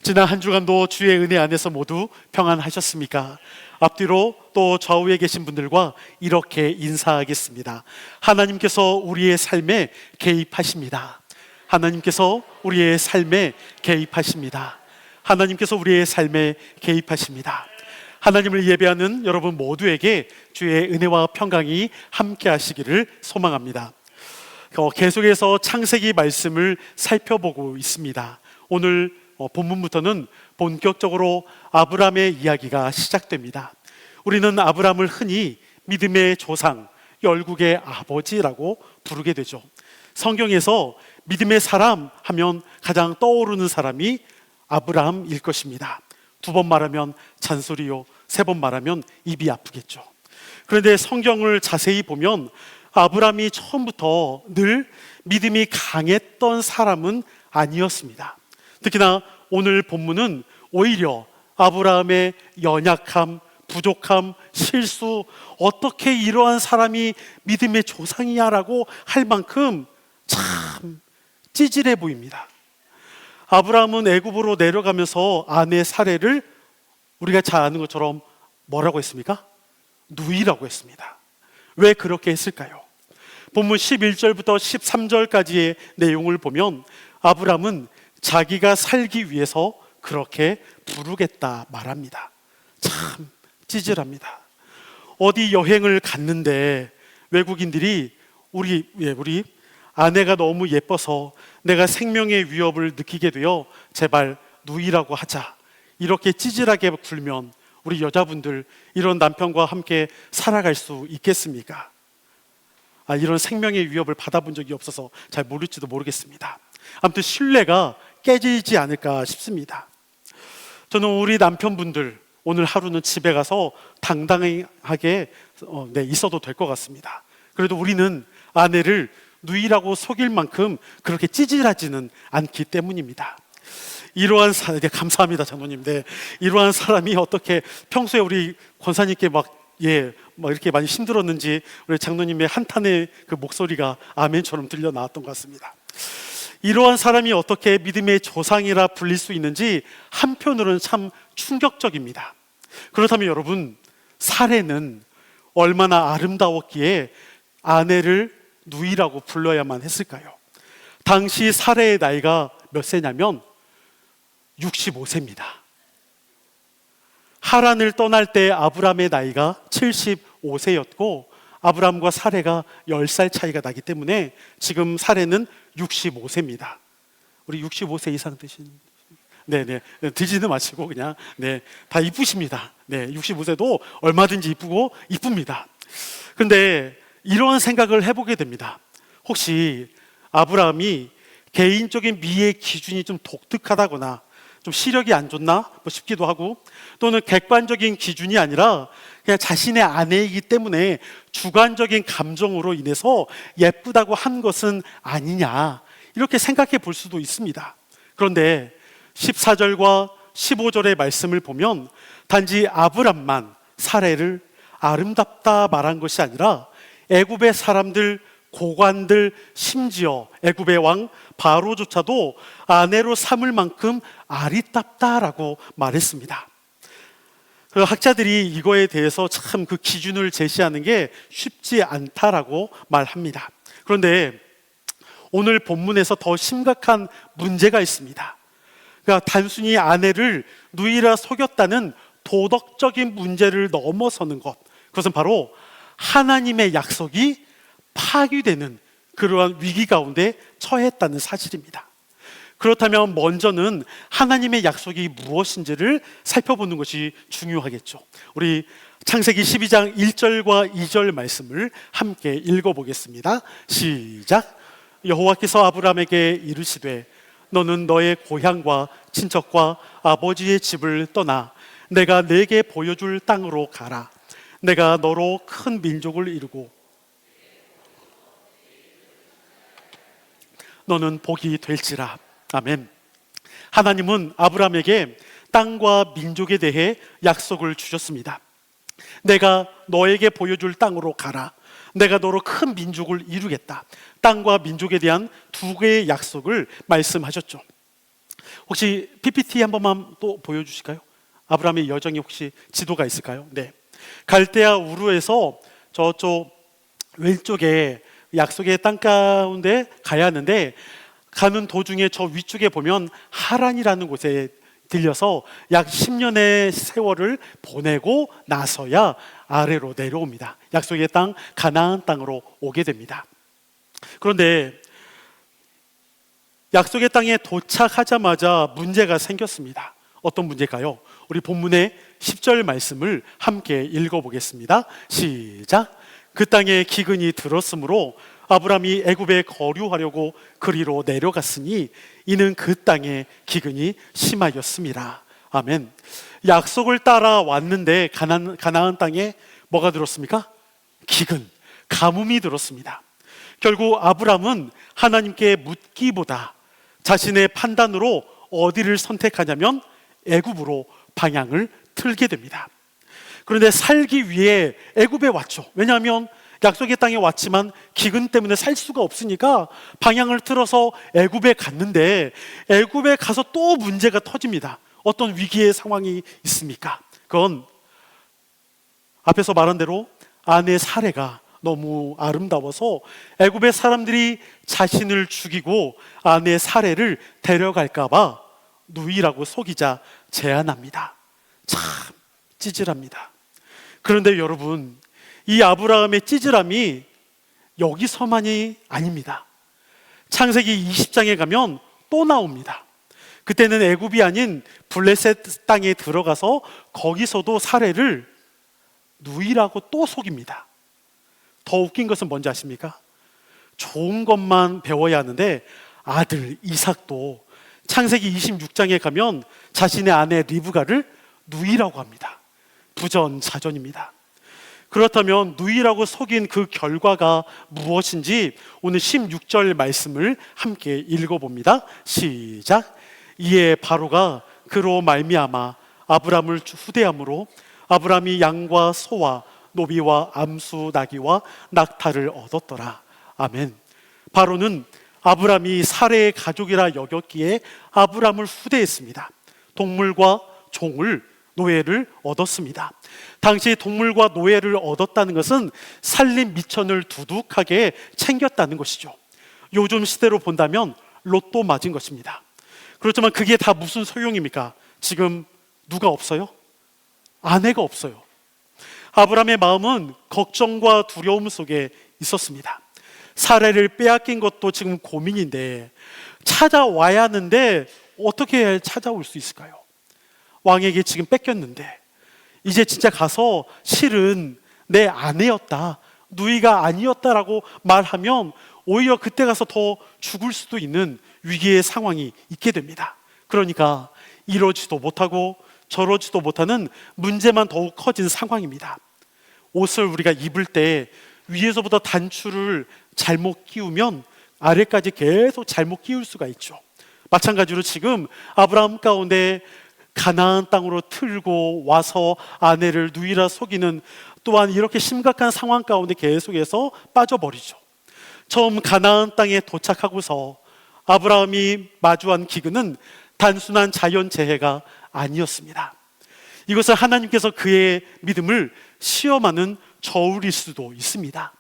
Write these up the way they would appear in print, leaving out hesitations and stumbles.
지난 한 주간도 주의 은혜 안에서 모두 평안하셨습니까? 앞뒤로 또 좌우에 계신 분들과 이렇게 인사하겠습니다. 하나님께서 우리의 삶에 개입하십니다. 하나님께서 우리의 삶에 개입하십니다. 하나님께서 우리의 삶에 개입하십니다. 하나님을 예배하는 여러분 모두에게 주의 은혜와 평강이 함께 하시기를 소망합니다. 계속해서 창세기 말씀을 살펴보고 있습니다. 오늘 본문부터는 본격적으로 아브라함의 이야기가 시작됩니다. 우리는 아브라함을 흔히 믿음의 조상, 열국의 아버지라고 부르게 되죠. 성경에서 믿음의 사람 하면 가장 떠오르는 사람이 아브라함일 것입니다. 2번 말하면 잔소리요, 3번 말하면 입이 아프겠죠. 그런데 성경을 자세히 보면 아브라함이 처음부터 늘 믿음이 강했던 사람은 아니었습니다. 특히나 오늘 본문은 오히려 아브라함의 연약함, 부족함, 실수, 어떻게 이러한 사람이 믿음의 조상이야라고 할 만큼 참 찌질해 보입니다. 아브라함은 애굽으로 내려가면서 아내 사레를 우리가 잘 아는 것처럼 뭐라고 했습니까? 누이라고 했습니다. 왜 그렇게 했을까요? 본문 11절부터 13절까지의 내용을 보면 아브라함은 자기가 살기 위해서 그렇게 부르겠다 말합니다. 참 찌질합니다. 어디 여행을 갔는데 외국인들이 우리 아내가 너무 예뻐서 내가 생명의 위협을 느끼게 되어 제발 누이라고 하자, 이렇게 찌질하게 굴면 우리 여자분들 이런 남편과 함께 살아갈 수 있겠습니까? 이런 생명의 위협을 받아본 적이 없어서 잘 모를지도 모르겠습니다. 아무튼 신뢰가 깨지지 않을까 싶습니다. 저는 우리 남편분들 오늘 하루는 집에 가서 당당하게 있어도 될 것 같습니다. 그래도 우리는 아내를 누이라고 속일 만큼 그렇게 찌질하지는 않기 때문입니다. 이러한 감사합니다, 장로님. 이러한 사람이 어떻게 평소에 우리 권사님께 이렇게 많이 힘들었는지 우리 장로님의 한탄의 그 목소리가 아멘처럼 들려 나왔던 것 같습니다. 이러한 사람이 어떻게 믿음의 조상이라 불릴 수 있는지 한편으로는 참 충격적입니다. 그렇다면 여러분, 사레는 얼마나 아름다웠기에 아내를 누이라고 불러야만 했을까요? 당시 사레의 나이가 몇 세냐면 65세입니다. 하란을 떠날 때 아브람의 나이가 75세였고 아브람과 사레가 10살 차이가 나기 때문에 지금 사레는 65세입니다. 우리 65세 이상 드시는 드지는 마시고 그냥 다 이쁘십니다. 65세도 얼마든지 이쁘고 이쁩니다. 그런데 이러한 생각을 해보게 됩니다. 혹시 아브라함이 개인적인 미의 기준이 좀 독특하다거나 좀 시력이 안 좋나 싶기도 하고, 또는 객관적인 기준이 아니라 그냥 자신의 아내이기 때문에 주관적인 감정으로 인해서 예쁘다고 한 것은 아니냐, 이렇게 생각해 볼 수도 있습니다. 그런데 14절과 15절의 말씀을 보면 단지 아브람만 사레를 아름답다 말한 것이 아니라 애굽의 사람들, 고관들, 심지어 애굽의 왕 바로조차도 아내로 삼을 만큼 아리답다라고 말했습니다. 그 학자들이 이거에 대해서 참 그 기준을 제시하는 게 쉽지 않다라고 말합니다. 그런데 오늘 본문에서 더 심각한 문제가 있습니다. 그러니까 단순히 아내를 누이라 속였다는 도덕적인 문제를 넘어서는 것, 그것은 바로 하나님의 약속이 파기되는 그러한 위기 가운데 처했다는 사실입니다. 그렇다면 먼저는 하나님의 약속이 무엇인지를 살펴보는 것이 중요하겠죠. 우리 창세기 12장 1절과 2절 말씀을 함께 읽어보겠습니다. 시작. 여호와께서 아브라함에게 이르시되 너는 너의 고향과 친척과 아버지의 집을 떠나 내가 네게 보여줄 땅으로 가라. 내가 너로 큰 민족을 이루고 너는 복이 될지라. 아멘. 하나님은 아브라함에게 땅과 민족에 대해 약속을 주셨습니다. 내가 너에게 보여줄 땅으로 가라. 내가 너로 큰 민족을 이루겠다. 땅과 민족에 대한 두 개의 약속을 말씀하셨죠. 혹시 PPT 한 번만 또 보여주실까요? 아브라함의 여정이 혹시 지도가 있을까요? 네. 갈대아 우르에서 저쪽 왼쪽에 약속의 땅 가운데 가야 하는데, 가는 도중에 저 위쪽에 보면 하란이라는 곳에 들려서 약 10년의 세월을 보내고 나서야 아래로 내려옵니다. 약속의 땅 가나안 땅으로 오게 됩니다. 그런데 약속의 땅에 도착하자마자 문제가 생겼습니다. 어떤 문제일까요? 우리 본문의 10절 말씀을 함께 읽어보겠습니다. 시작. 그 땅에 기근이 들었으므로 아브라함이 애굽에 거류하려고 그리로 내려갔으니 이는 그 땅에 기근이 심하였습니다. 아멘. 약속을 따라 왔는데 가나안 땅에 뭐가 들었습니까? 기근, 가뭄이 들었습니다. 결국 아브라함은 하나님께 묻기보다 자신의 판단으로 어디를 선택하냐면 애굽으로 방향을 틀게 됩니다. 그런데 살기 위해 애굽에 왔죠. 왜냐하면 약속의 땅에 왔지만 기근 때문에 살 수가 없으니까 방향을 틀어서 애굽에 갔는데, 애굽에 가서 또 문제가 터집니다. 어떤 위기의 상황이 있습니까? 그건 앞에서 말한 대로 아내 사레가 너무 아름다워서 애굽의 사람들이 자신을 죽이고 아내 사레를 데려갈까 봐 누이라고 속이자 제안합니다. 참 찌질합니다. 그런데 여러분, 이 아브라함의 찌질함이 여기서만이 아닙니다. 창세기 20장에 가면 또 나옵니다. 그때는 애굽이 아닌 블레셋 땅에 들어가서 거기서도 사레를 누이라고 또 속입니다. 더 웃긴 것은 뭔지 아십니까? 좋은 것만 배워야 하는데 아들 이삭도 창세기 26장에 가면 자신의 아내 리브가를 누이라고 합니다. 부전자전입니다. 그렇다면 누이라고 속인 그 결과가 무엇인지 오늘 16절 말씀을 함께 읽어봅니다. 시작. 이에 바로가 그로 말미암아 아브람을 후대함으로 아브람이 양과 소와 노비와 암수 나귀와 낙타를 얻었더라. 아멘. 바로는 아브람이 사레의 가족이라 여겼기에 아브람을 후대했습니다. 동물과 종을, 노예를 얻었습니다. 당시 동물과 노예를 얻었다는 것은 살림 미천을 두둑하게 챙겼다는 것이죠. 요즘 시대로 본다면 로또 맞은 것입니다. 그렇지만 그게 다 무슨 소용입니까? 지금 누가 없어요? 아내가 없어요. 아브람의 마음은 걱정과 두려움 속에 있었습니다. 사레를 빼앗긴 것도 지금 고민인데 찾아와야 하는데 어떻게 찾아올 수 있을까요? 왕에게 지금 뺏겼는데 이제 진짜 가서 실은 내 아내였다, 누이가 아니었다라고 말하면 오히려 그때 가서 더 죽을 수도 있는 위기의 상황이 있게 됩니다. 그러니까 이러지도 못하고 저러지도 못하는 문제만 더욱 커진 상황입니다. 옷을 우리가 입을 때 위에서부터 단추를 잘못 끼우면 아래까지 계속 잘못 끼울 수가 있죠. 마찬가지로 지금 아브라함 가운데 가나안 땅으로 틀고 와서 아내를 누이라 속이는, 또한 이렇게 심각한 상황 가운데 계속해서 빠져버리죠. 처음 가나안 땅에 도착하고서 아브라함이 마주한 기근은 단순한 자연재해가 아니었습니다. 이것은 하나님께서 그의 믿음을 시험하는 저울일 수도 있습니다.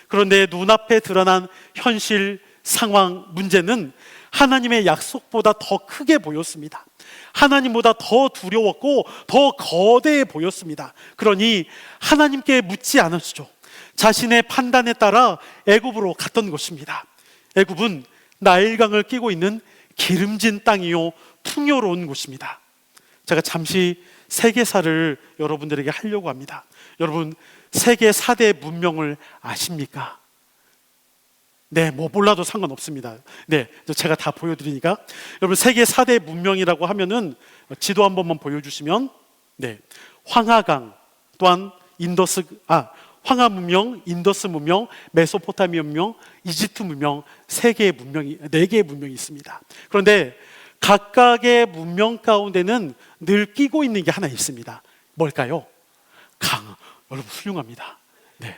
그런데 눈앞에 드러난 현실 상황, 문제는 하나님의 약속보다 더 크게 보였습니다. 하나님보다 더 두려웠고 더 거대해 보였습니다. 그러니 하나님께 묻지 않았죠. 자신의 판단에 따라 애굽으로 갔던 것입니다. 애굽은 나일강을 끼고 있는 기름진 땅이요 풍요로운 곳입니다. 제가 잠시 세계사를 여러분들에게 하려고 합니다. 여러분, 세계 4대 문명을 아십니까? 네, 뭐 몰라도 상관없습니다. 네, 제가 다 보여드리니까. 여러분, 세계 4대 문명이라고 하면은 지도 한 번만 보여주시면, 네, 황하강, 또한 황하 문명, 인더스 문명, 메소포타미아 문명, 이집트 문명, 네 개의 문명이 있습니다. 그런데 각각의 문명 가운데는 늘 끼고 있는 게 하나 있습니다. 뭘까요? 강. 여러분, 훌륭합니다. 네,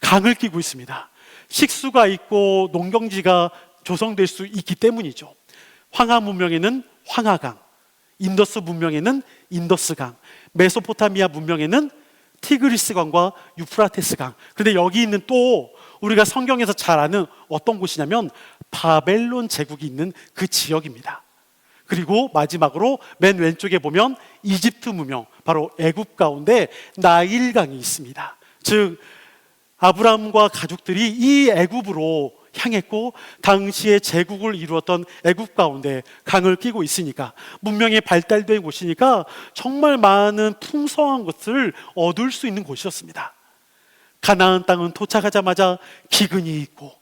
강을 끼고 있습니다. 식수가 있고 농경지가 조성될 수 있기 때문이죠. 황하 문명에는 황하강, 인더스 문명에는 인더스강, 메소포타미아 문명에는 티그리스강과 유프라테스강. 그런데 여기 있는 또 우리가 성경에서 잘 아는 어떤 곳이냐면 바벨론 제국이 있는 그 지역입니다. 그리고 마지막으로 맨 왼쪽에 보면 이집트 문명, 바로 애굽 가운데 나일강이 있습니다. 즉 아브라함과 가족들이 이 애굽으로 향했고 당시에 제국을 이루었던 애굽 가운데 강을 끼고 있으니까 문명이 발달된 곳이니까 정말 많은 풍성한 것을 얻을 수 있는 곳이었습니다. 가나안 땅은 도착하자마자 기근이 있고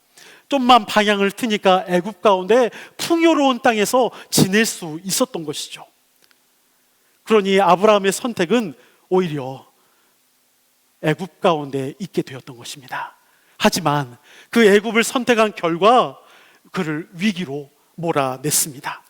좀만 방향을 트니까 애굽 가운데 풍요로운 땅에서 지낼 수 있었던 것이죠. 그러니 아브라함의 선택은 오히려 애굽 가운데 있게 되었던 것입니다. 하지만 그 애굽을 선택한 결과 그를 위기로 몰아냈습니다.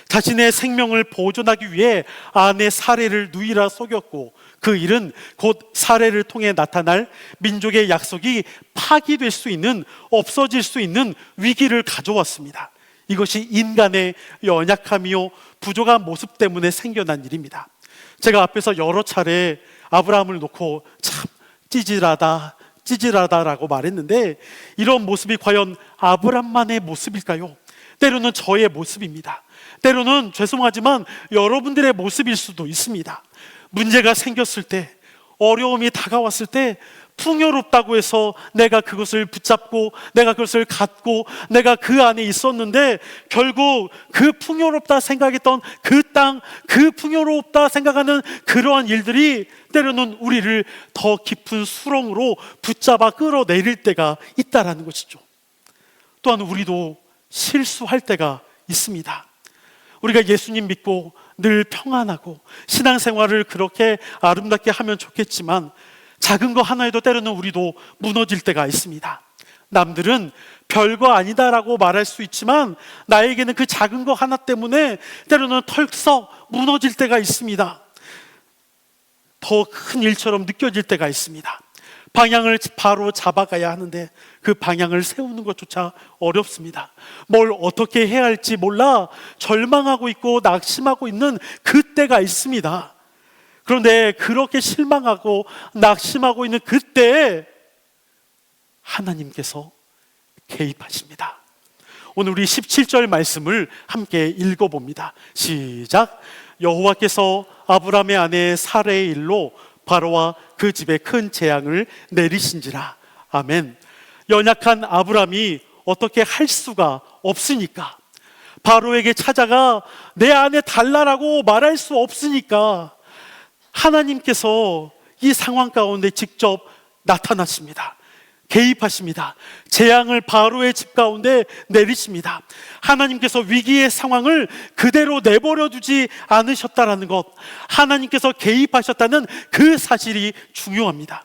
자신의 생명을 보존하기 위해 아내 사레를 누이라 속였고 그 일은 곧 사레를 통해 나타날 민족의 약속이 파기될 수 있는, 없어질 수 있는 위기를 가져왔습니다. 이것이 인간의 연약함이요 부족한 모습 때문에 생겨난 일입니다. 제가 앞에서 여러 차례 아브라함을 놓고 참 찌질하다라고 말했는데 이런 모습이 과연 아브라함만의 모습일까요? 때로는 저의 모습입니다. 때로는 죄송하지만 여러분들의 모습일 수도 있습니다. 문제가 생겼을 때, 어려움이 다가왔을 때 풍요롭다고 해서 내가 그것을 붙잡고 내가 그것을 갖고 내가 그 안에 있었는데 결국 그 풍요롭다 생각했던 그 땅, 그 풍요롭다 생각하는 그러한 일들이 때로는 우리를 더 깊은 수렁으로 붙잡아 끌어내릴 때가 있다라는 것이죠. 또한 우리도 실수할 때가 있습니다. 우리가 예수님 믿고 늘 평안하고 신앙생활을 그렇게 아름답게 하면 좋겠지만 작은 거 하나에도 때로는 우리도 무너질 때가 있습니다. 남들은 별거 아니다라고 말할 수 있지만 나에게는 그 작은 거 하나 때문에 때로는 털썩 무너질 때가 있습니다. 더 큰 일처럼 느껴질 때가 있습니다. 방향을 바로 잡아가야 하는데 그 방향을 세우는 것조차 어렵습니다. 뭘 어떻게 해야 할지 몰라 절망하고 있고 낙심하고 있는 그때가 있습니다. 그런데 그렇게 실망하고 낙심하고 있는 그때에 하나님께서 개입하십니다. 오늘 우리 17절 말씀을 함께 읽어봅니다. 시작. 여호와께서 아브라함의 아내 사레의 일로 바로와 그 집에 큰 재앙을 내리신지라. 아멘. 연약한 아브라함이 어떻게 할 수가 없으니까, 바로에게 찾아가 내 아내 달라라고 말할 수 없으니까 하나님께서 이 상황 가운데 직접 나타나십니다. 개입하십니다. 재앙을 바로의 집 가운데 내리십니다. 하나님께서 위기의 상황을 그대로 내버려 두지 않으셨다라는 것, 하나님께서 개입하셨다는 그 사실이 중요합니다.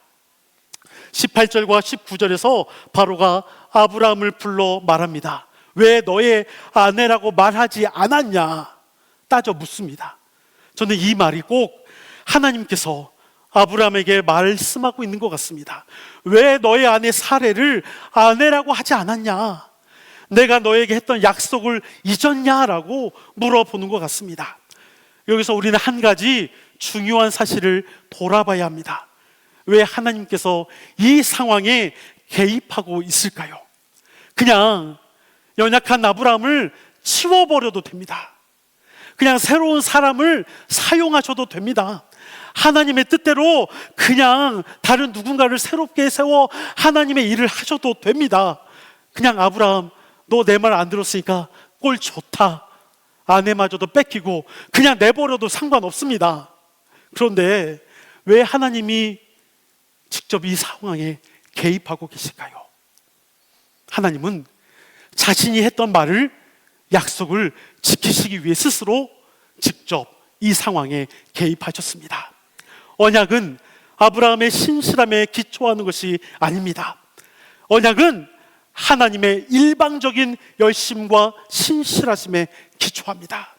18절과 19절에서 바로가 아브라함을 불러 말합니다. 왜 너의 아내라고 말하지 않았냐 따져 묻습니다. 저는 이 말이 꼭 하나님께서 아브라함에게 말씀하고 있는 것 같습니다. 왜 너의 아내 사레를 아내라고 하지 않았냐? 내가 너에게 했던 약속을 잊었냐라고 물어보는 것 같습니다. 여기서 우리는 한 가지 중요한 사실을 돌아봐야 합니다. 왜 하나님께서 이 상황에 개입하고 있을까요? 그냥 연약한 아브라함을 치워버려도 됩니다. 그냥 새로운 사람을 사용하셔도 됩니다. 하나님의 뜻대로 그냥 다른 누군가를 새롭게 세워 하나님의 일을 하셔도 됩니다. 그냥 아브라함, 너 내 말 안 들었으니까 꼴 좋다, 아내마저도 뺏기고 그냥 내버려도 상관없습니다. 그런데 왜 하나님이 직접 이 상황에 개입하고 계실까요? 하나님은 자신이 했던 말을, 약속을 지키시기 위해 스스로 직접 이 상황에 개입하셨습니다. 언약은 아브라함의 신실함에 기초하는 것이 아닙니다. 언약은 하나님의 일방적인 열심과 신실하심에 기초합니다.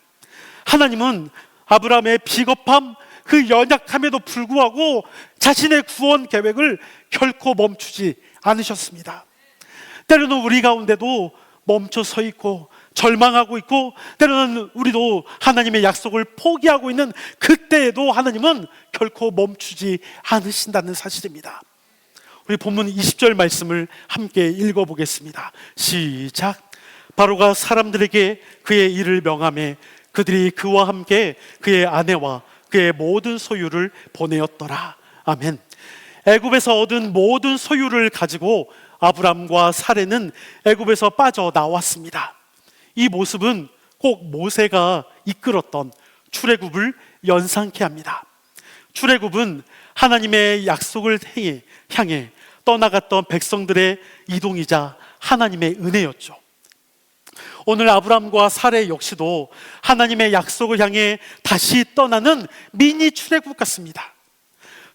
하나님은 아브라함의 비겁함, 그 연약함에도 불구하고 자신의 구원 계획을 결코 멈추지 않으셨습니다. 때로는 우리 가운데도 멈춰 서 있고 절망하고 있고, 때로는 우리도 하나님의 약속을 포기하고 있는 그때에도 하나님은 결코 멈추지 않으신다는 사실입니다. 우리 본문 20절 말씀을 함께 읽어보겠습니다. 시작. 바로가 사람들에게 그의 일을 명하매 그들이 그와 함께 그의 아내와 그의 모든 소유를 보내었더라. 아멘. 애굽에서 얻은 모든 소유를 가지고 아브람과 사레는 애굽에서 빠져나왔습니다. 이 모습은 꼭 모세가 이끌었던 출애굽을 연상케 합니다. 출애굽은 하나님의 약속을 향해 떠나갔던 백성들의 이동이자 하나님의 은혜였죠. 오늘 아브람과 사레 역시도 하나님의 약속을 향해 다시 떠나는 미니 출애굽 같습니다.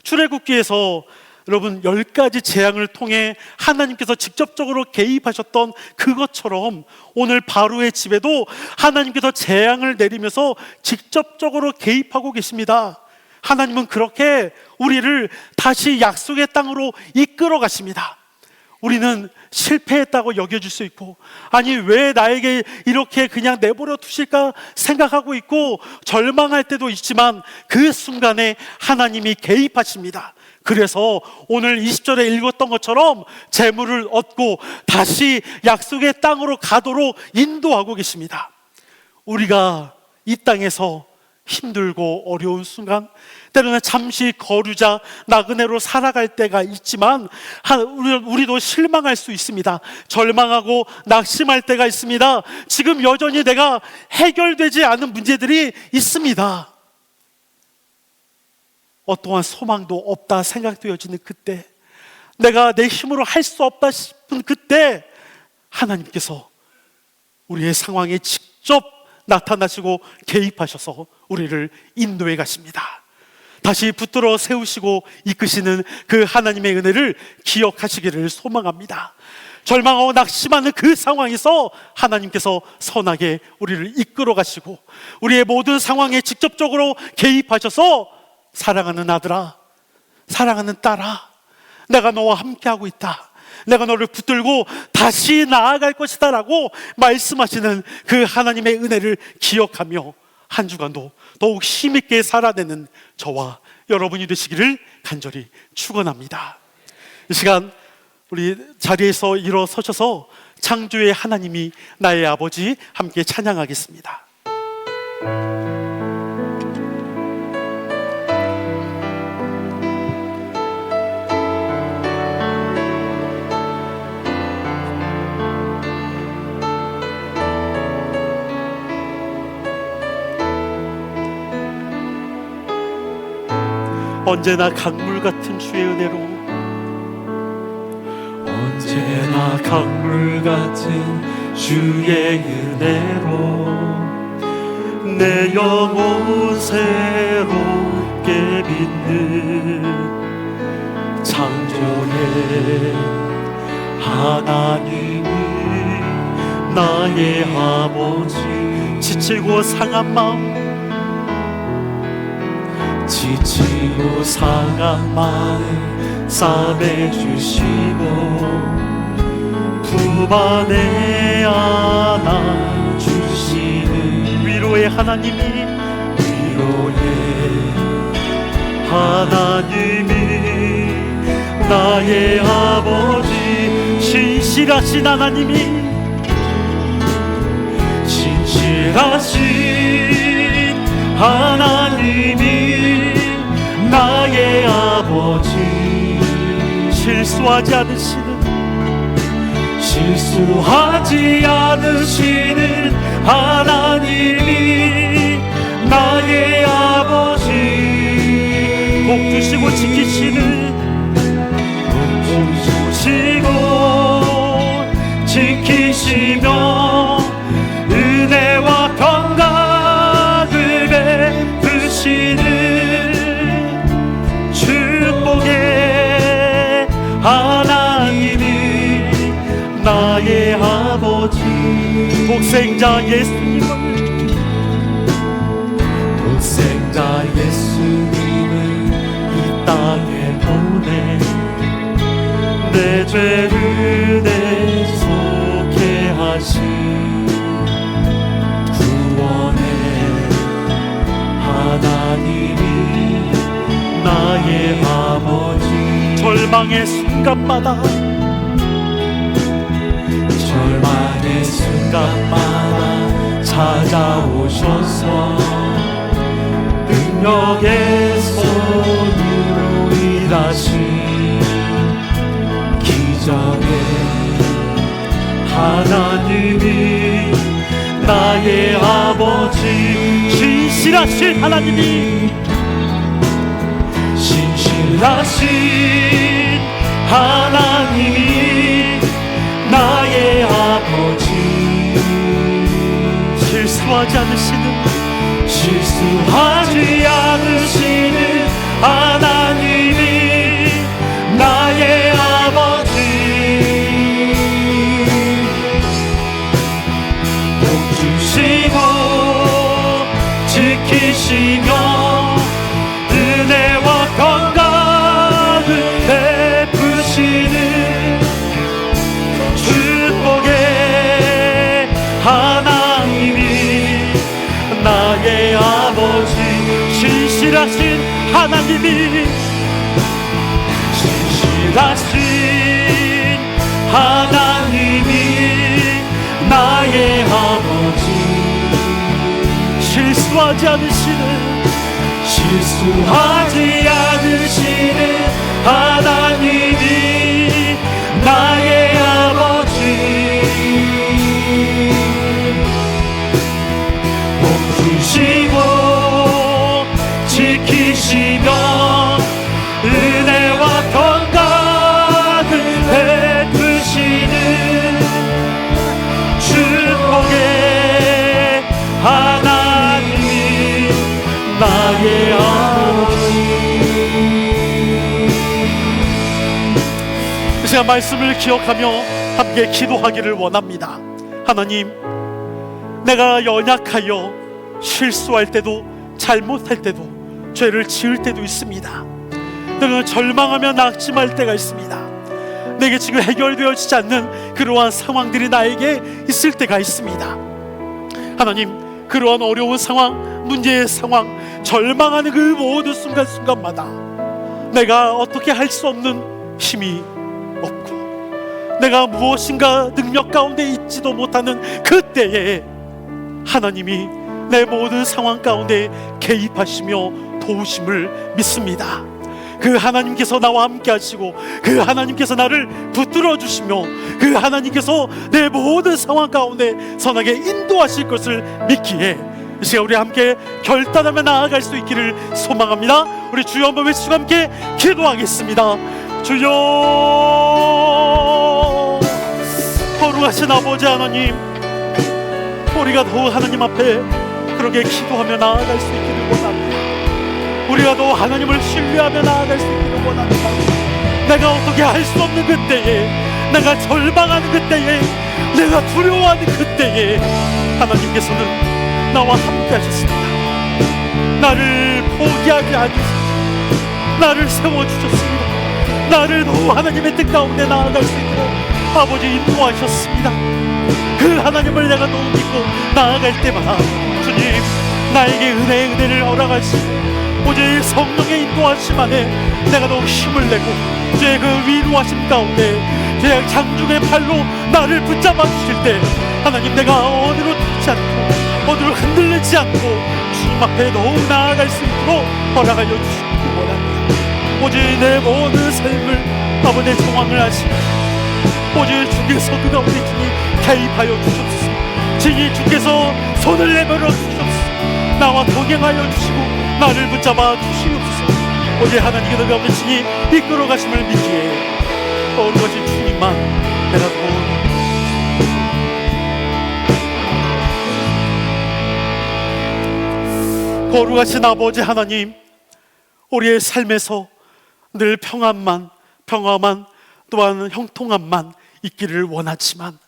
출애굽기에서 여러분 10가지 재앙을 통해 하나님께서 직접적으로 개입하셨던 그것처럼 오늘 바로의 집에도 하나님께서 재앙을 내리면서 직접적으로 개입하고 계십니다. 하나님은 그렇게 우리를 다시 약속의 땅으로 이끌어 가십니다. 우리는 실패했다고 여겨질 수 있고, 아니 왜 나에게 이렇게 그냥 내버려 두실까 생각하고 있고 절망할 때도 있지만 그 순간에 하나님이 개입하십니다. 그래서 오늘 20절에 읽었던 것처럼 재물을 얻고 다시 약속의 땅으로 가도록 인도하고 계십니다. 우리가 이 땅에서 힘들고 어려운 순간, 때로는 잠시 거류자 나그네로 살아갈 때가 있지만 우리도 실망할 수 있습니다. 절망하고 낙심할 때가 있습니다. 지금 여전히 내가 해결되지 않은 문제들이 있습니다. 어떠한 소망도 없다 생각되어지는 그때, 내가 내 힘으로 할 수 없다 싶은 그때 하나님께서 우리의 상황에 직접 나타나시고 개입하셔서 우리를 인도해 가십니다. 다시 붙들어 세우시고 이끄시는 그 하나님의 은혜를 기억하시기를 소망합니다. 절망하고 낙심하는 그 상황에서 하나님께서 선하게 우리를 이끌어 가시고 우리의 모든 상황에 직접적으로 개입하셔서 사랑하는 아들아, 사랑하는 딸아, 내가 너와 함께하고 있다, 내가 너를 붙들고 다시 나아갈 것이다 라고 말씀하시는 그 하나님의 은혜를 기억하며 한 주간도 더욱 힘있게 살아내는 저와 여러분이 되시기를 간절히 축원합니다. 이 시간 우리 자리에서 일어서셔서 창조의 하나님이 나의 아버지 함께 찬양하겠습니다. 언제나 강물 같은 주의 은혜로, 언제나 강물 같은 주의 은혜로 내 영혼 새롭게 빛는 창조의 하나님이 나의 아버지, 지치고 상한 마음, 지치고 상한 마음 싸매주시고 품 안에 안아주시는 위로의 하나님이, 위로의 하나님이 나의 아버지, 신실하신 하나님이, 신실하신 하나님이 나의 아버지, 실수하지 않으시는, 실수하지 않으시는 하나님이 나의 아버지, 복 주시고 지키시는, 복 주시고 지키시며 은혜와 평강을 베푸시는 축복의 하나님이 나의 아버지, 독생자 예수님을, 독생자 예수님을 이 땅에 보내 내 죄를 대속해 하신 하나님이 나의 아버지. 절망의 순간마다 절망의 순간마다 찾아오셔서 능력의 손으로 일하신 기적의 하나님이 나의 아버지. 신실하신 하나님이 신실하신 하나님이 나의 아버지. 실수하지 않으시는 하나님이 나의 아버지. 복 주시고 지키시며 은혜와 건강을 베푸시는 축복의 하나님이 나의 아버지. 신실하신 하나님이 신실하신 하나님이 나의 아버지. 실수하지 않으시는 하나님이 나의 아버지. 복 주시고 지키시며 은혜와 건강을 베푸시는 축복의 하나님이 나의 아버지. 그 시간 말씀을 기억하며 함께 기도하기를 원합니다. 하나님, 내가 연약하여 실수할 때도 잘못할 때도 죄를 지을 때도 있습니다. 내가 절망하며 낙심할 때가 있습니다. 내게 지금 해결되어지지 않는 그러한 상황들이 나에게 있을 때가 있습니다. 하나님, 그러한 어려운 상황, 문제의 상황, 절망하는 그 모든 순간순간마다 내가 어떻게 할 수 없는 힘이 없고 내가 무엇인가 능력 가운데 있지도 못하는 그때에 하나님이 내 모든 상황 가운데 개입하시며 도우심을 믿습니다. 그 하나님께서 나와 함께 하시고 그 하나님께서 나를 붙들어 주시며 그 하나님께서 내 모든 상황 가운데 선하게 인도하실 것을 믿기에 이 시간 우리 함께 결단하며 나아갈 수 있기를 소망합니다. 우리 주여 한번 외치고 함께 기도하겠습니다. 주여, 거룩하신 아버지 하나님, 우리가 더욱 하나님 앞에 그렇게 기도하며 나아갈 수 있기를 원합니다. 우리가 더 하나님을 신뢰하며 나아갈 수 있기를 원합니다. 내가 어떻게 할 수 없는 그때에, 내가 절망하는 그때에, 내가 두려워하는 그때에 하나님께서는 나와 함께 하셨습니다. 나를 포기하지 않으시고 나를 세워주셨습니다. 나를 더 하나님의 뜻 가운데 나아갈 수 있도록 아버지 인도하셨습니다. 그 하나님을 내가 너무 믿고 나아갈 때마다 주님, 나에게 은혜를 허락하시고 오직 성령의 인도하심 안에 내가 더욱 힘을 내고 주의 그 위로하심 가운데 주의 장중의 팔로 나를 붙잡아 주실 때 하나님, 내가 어디로 튀지 않고 어디로 흔들리지 않고 주님 앞에 더욱 나아갈 수 있도록 허락하여 주시기 원합니다. 오직 내 모든 삶을 아버지의 정황을 하시고 오직 주께서 그 가운데 주님 개입하여 주셨소. 진히 주께서 손을 내밀어 주셨소. 나와 동행하여 주시고 나를 붙잡아 주시옵소서. 오직 하나님께서 그 가운데 진히 이끌어 가심을 믿기에 거룩하신 주님만 내가 더 거룩하신 아버지 하나님, 우리의 삶에서 늘 평안만 또한 형통함만 있기를 원하지만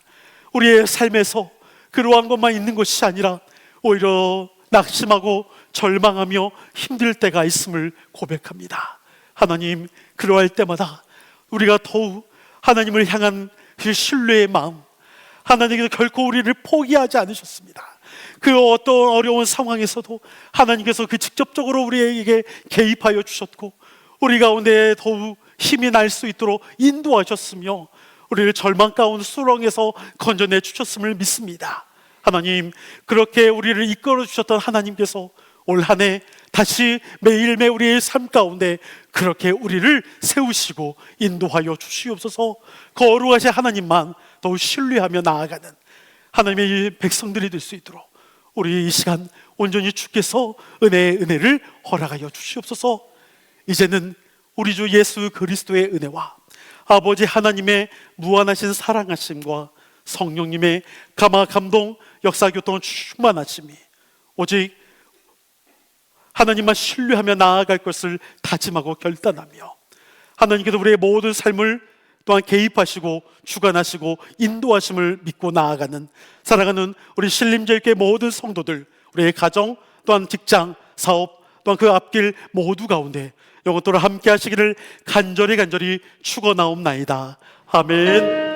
우리의 삶에서 그러한 것만 있는 것이 아니라 오히려 낙심하고 절망하며 힘들 때가 있음을 고백합니다. 하나님, 그러할 때마다 우리가 더욱 하나님을 향한 그 신뢰의 마음, 하나님께서 결코 우리를 포기하지 않으셨습니다. 그 어떤 어려운 상황에서도 하나님께서 그 직접적으로 우리에게 개입하여 주셨고 우리 가운데 더욱 힘이 날 수 있도록 인도하셨으며 우리를 절망 가운 수렁에서 건져내 주셨음을 믿습니다. 하나님, 그렇게 우리를 이끌어 주셨던 하나님께서 올 한 해 다시 매일매일 우리의 삶 가운데 그렇게 우리를 세우시고 인도하여 주시옵소서. 거룩하신 하나님만 더욱 신뢰하며 나아가는 하나님의 백성들이 될 수 있도록 우리 이 시간 온전히 주께서 은혜의 은혜를 허락하여 주시옵소서. 이제는 우리 주 예수 그리스도의 은혜와 아버지 하나님의 무한하신 사랑하심과 성령님의 감화 감동 역사교통 충만하심이 오직 하나님만 신뢰하며 나아갈 것을 다짐하고 결단하며 하나님께서 우리의 모든 삶을 또한 개입하시고 주관하시고 인도하심을 믿고 나아가는 사랑하는 우리 신림제일교회 모든 성도들, 우리의 가정 또한 직장, 사업 또한 그 앞길 모두 가운데 영원토록 함께 하시기를 간절히 축원하옵나이다. 아멘.